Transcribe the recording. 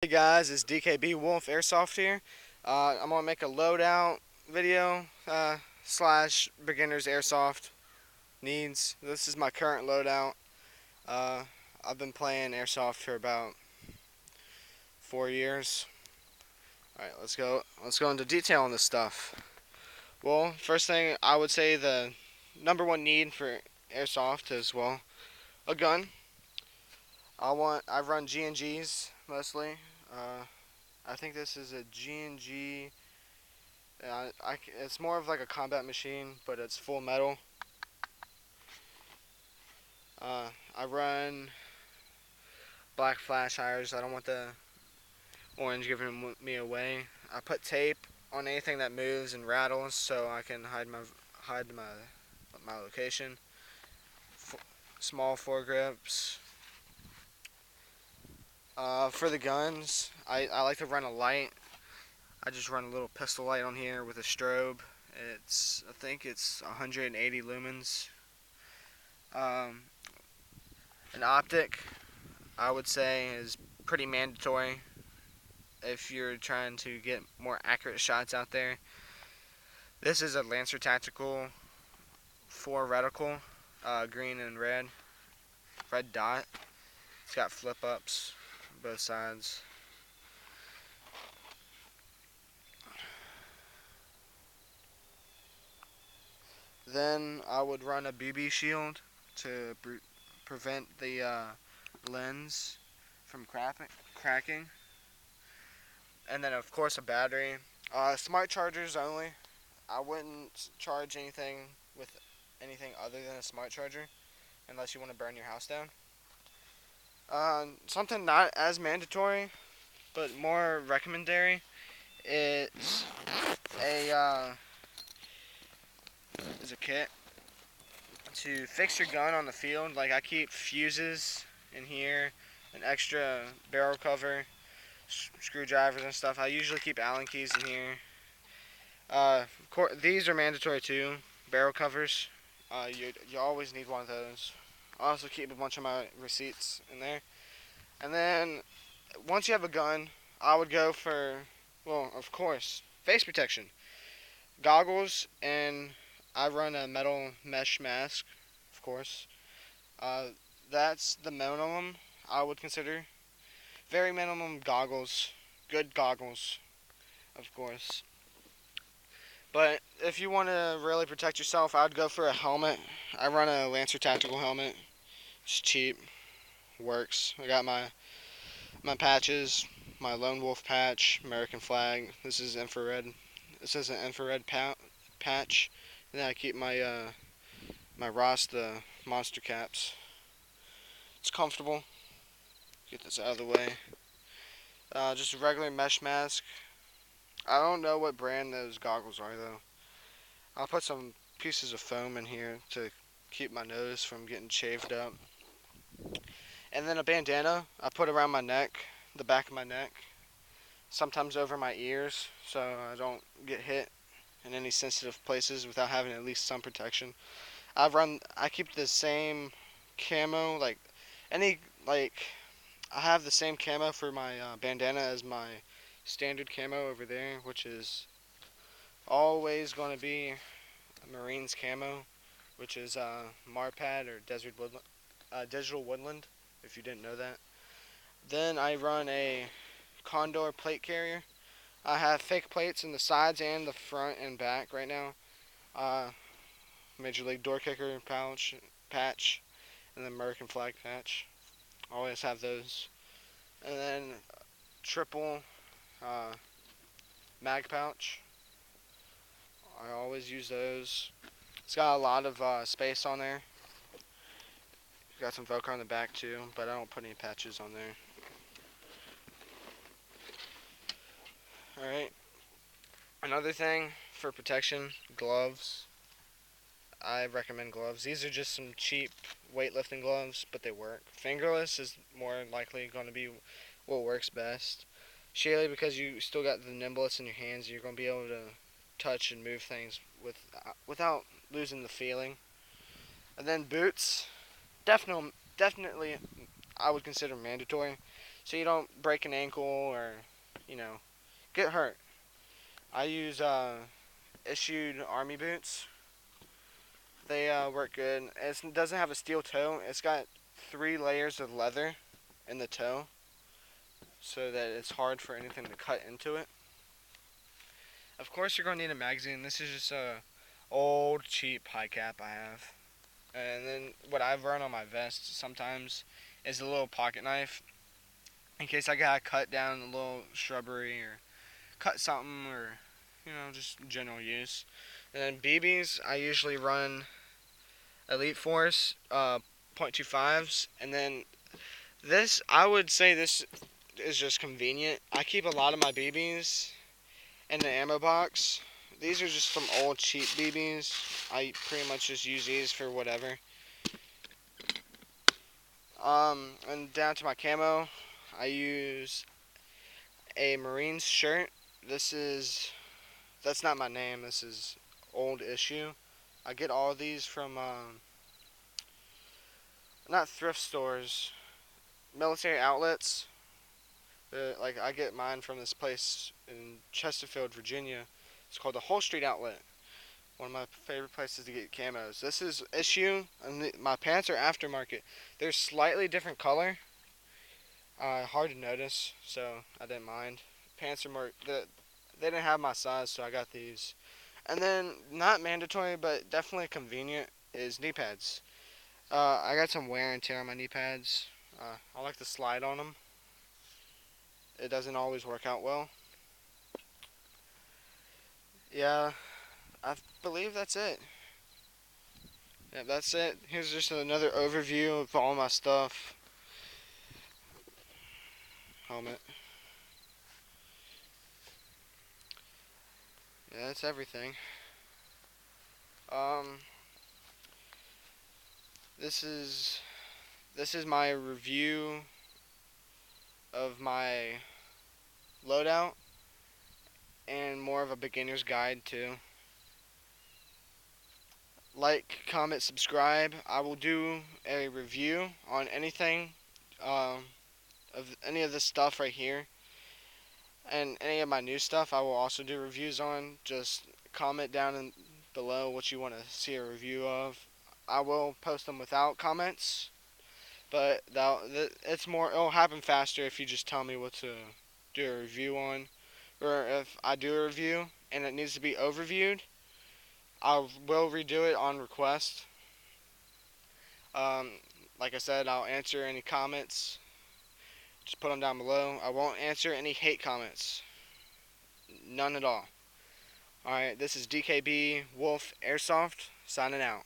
Guys, it's DKB Wolf Airsoft here. I'm gonna make a loadout video slash beginners airsoft needs. This is my current loadout. Uh, I've been playing airsoft for about 4 years. All right, let's go. Let's go into detail on this stuff. Well, first thing I would say the number one need for airsoft is a gun. I run G&Gs mostly. Uh, I think this is a G&G. It's more of like a combat machine, but it's full metal. I run black flash irons. I don't want the orange giving me away. I put tape on anything that moves and rattles, so I can hide my location. Small foregrips. For the guns, I like to run a light. I just run a little pistol light on here with a strobe. I think it's 180 lumens. Um, an optic, I would say, is pretty mandatory if you're trying to get more accurate shots out there. This is a Lancer Tactical 4 reticle, green and red dot. It's got flip ups on both sides. Then I would run a BB shield to prevent the lens from cracking. And then of course a battery. Smart chargers only. I wouldn't charge anything with anything other than a smart charger unless you want to burn your house down. Something not as mandatory but more recommendary is a is a kit to fix your gun on the field. Like I keep fuses in here, an extra barrel cover, screwdrivers and stuff. I usually keep Allen keys in here. These are mandatory too, barrel covers. You always need one of those. I also keep a bunch of my receipts in there. And then once you have a gun, I would go for, well, of course, face protection, goggles, and I run a metal mesh mask, of course. Uh, that's the minimum I would consider. Very minimum goggles, good goggles, of course. But if you want to really protect yourself, I'd go for a helmet. I run a Lancer Tactical helmet. It's cheap, works. I got my patches, my Lone Wolf patch, American flag. This is infrared. This is an infrared patch. And then I keep my Ross, the monster caps. It's comfortable. Get this out of the way. Just a regular mesh mask. I don't know what brand those goggles are though. I'll put some pieces of foam in here to keep my nose from getting shaved up. And then a bandana I put around my neck, the back of my neck, sometimes over my ears, so I don't get hit in any sensitive places without having at least some protection. I keep the same camo, any like I have the same camo for my bandana as my standard camo over there, which is always going to be a Marines camo, which is Marpad or Digital Woodland, if you didn't know that. Then I run a Condor plate carrier. I have fake plates in the sides and the front and back right now. Major League Door Kicker patch, and the American flag patch. Always have those. And then triple mag pouch. I always use those. It's got a lot of space on there. Got some Velcro on the back too, but I don't put any patches on there. Alright. Another thing for protection, gloves. I recommend gloves. These are just some cheap weightlifting gloves, but they work. Fingerless is more likely going to be what works best. Surely because you still got the nimbleness in your hands, you're going to be able to touch and move things without losing the feeling. And then boots, definitely I would consider mandatory. so you don't break an ankle or, you know, get hurt. I use issued army boots. They work good. It doesn't have a steel toe. It's got 3 layers of leather in the toe, so that it's hard for anything to cut into it. Of course, you're gonna need a magazine. This is just a old cheap high cap I have. And then what I run on my vest sometimes is a little pocket knife in case I gotta cut down a little shrubbery or cut something, or just general use. And then BBs, I usually run Elite Force .25s, and then this, I would say this is just convenient. I keep a lot of my BBs in the ammo box. These are just some old cheap BBs. I pretty much just use these for whatever. And down to my camo, I use a Marines shirt. That's not my name. This is old issue. I get all of these from not thrift stores, military outlets. Like I get mine from this place in Chesterfield, Virginia. It's called the Whole Street Outlet. One of my favorite places to get camos. This is issue, and my pants are aftermarket. They're slightly different color. Hard to notice, so I didn't mind. Pants are more. They didn't have my size, so I got these. And then, not mandatory, but definitely convenient, is knee pads. I got some wear and tear on my knee pads. I like to slide on them. It doesn't always work out well. Yeah, I believe that's it. Yeah, that's it. Here's just another overview of all my stuff. Helmet. Yeah, that's everything. Um, this is my review of my loadout, and more of a beginner's guide too. Like, comment, subscribe. I will do a review on anything, of any of this stuff right here, and any of my new stuff. I will also do reviews on. Just comment down below what you want to see a review of. I will post them without comments, but it's more. It'll happen faster if you just tell me what to do a review on, or if I do a review and it needs to be overviewed, I will redo it on request. Um, like I said, I'll answer any comments. Just put them down below. I won't answer any hate comments. None at all. Alright, this is DKB Wolf Airsoft signing out.